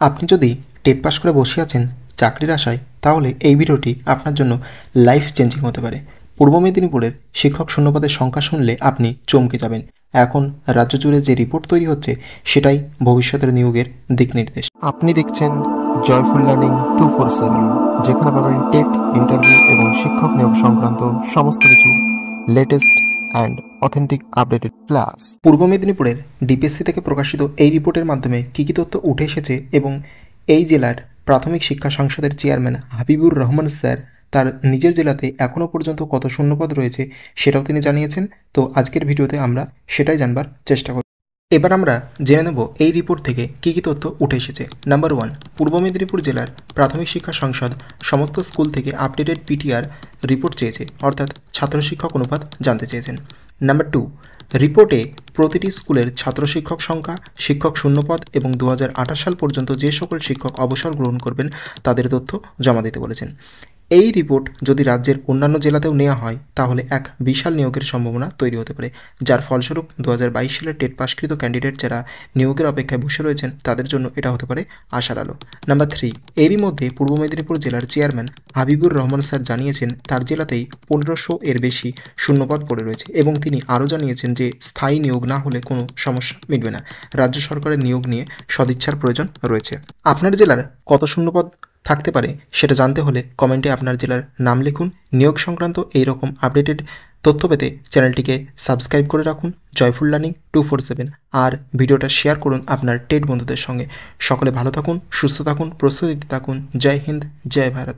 আপনি যদি TET pass করে বসে আছেন চাকরির আশায়, তাহলে এই ভিডিওটি আপনার জন্য লাইফ চেঞ্জিং হতে পারে। পূর্ব মেদিনীপুরের শিক্ষক শূন্যপদের সংখ্যা শুনলে আপনি চমকে যাবেন। এখন রাজ্য জুড়ে যে রিপোর্ট তৈরি হচ্ছে সেটাই ভবিষ্যতের নিয়োগের দিক নির্দেশ। আপনি দেখছেন জয়ফুল লার্নিং 247, যেখানে পাবেন টেট, ইন্টারভিউ এবং শিক্ষক নিয়োগ সংক্রান্ত সমস্ত কিছু latest and authentic updated class. পূর্ব মেদিনীপুরের ডিপিএসসি থেকে প্রকাশিত এই রিপোর্টের মাধ্যমে কী কী তথ্য উঠে এসেছে এবং এই জেলার প্রাথমিক শিক্ষা সংসদের চেয়ারম্যান হাবিবুর রহমান স্যার তার নিজের জেলাতে এখনও পর্যন্ত কত শূন্যপদ রয়েছে সেটাও তিনি জানিয়েছেন। তো আজকের ভিডিওতে আমরা সেটাই জানবার চেষ্টা করব। এবার আমরা জেনে নেব এই রিপোর্ট থেকে কী কী তথ্য উঠে এসেছে। নাম্বার 1, পূর্ব মেদিনীপুর জেলার প্রাথমিক শিক্ষা সংসদ সমস্ত স্কুল থেকে আপডেটেড পিটিআর রিপোর্ট চেয়েছে, অর্থাৎ ছাত্র শিক্ষক অনুপাত জানতে চেয়েছেন। নাম্বার 2, রিপোর্টে প্রতিটি স্কুলের ছাত্র শিক্ষক সংখ্যা, শিক্ষক শূন্যপদ এবং 2028 সাল পর্যন্ত যে সকল শিক্ষক অবসর গ্রহণ করবেন তাদের তথ্য জমা দিতে বলেছেন। এই রিপোর্ট যদি রাজ্যের অন্যান্য জেলাতেও নেওয়া হয় তাহলে এক বিশাল নিয়োগের সম্ভাবনা তৈরি হতে পারে, যার ফলস্বরূপ 2022 সালের টেট পাশকৃত ক্যান্ডিডেট যারা নিয়োগের অপেক্ষায় বসে রয়েছেন তাদের জন্য এটা হতে পারে আশার আলো। নাম্বার 3, এরই মধ্যে পূর্ব মেদিনীপুর জেলার চেয়ারম্যান হাবিবুর রহমান স্যার জানিয়েছেন তার জেলাতেই 1500 এর বেশি শূন্যপদ পড়ে রয়েছে এবং তিনি আরও জানিয়েছেন যে স্থায়ী নিয়োগ না হলে কোনো সমস্যা মিটবে না। রাজ্য সরকারের নিয়োগ নিয়ে সদিচ্ছার প্রয়োজন রয়েছে। আপনার জেলার কত শূন্যপদ থাকতে পারে সেটা জানতে হলে কমেন্টে আপনার জেলার নাম লিখুন। নিয়োগ সংক্রান্ত এই রকম আপডেটেড তথ্য পেতে চ্যানেলটিকে সাবস্ক্রাইব করে রাখুন জয়ফুল লার্নিং 247, আর ভিডিওটা শেয়ার করুন আপনার টেট বন্ধুদের সঙ্গে। সকলে ভালো থাকুন, সুস্থ থাকুন, প্রস্তুতিতে থাকুন। জয় হিন্দ, জয় ভারত।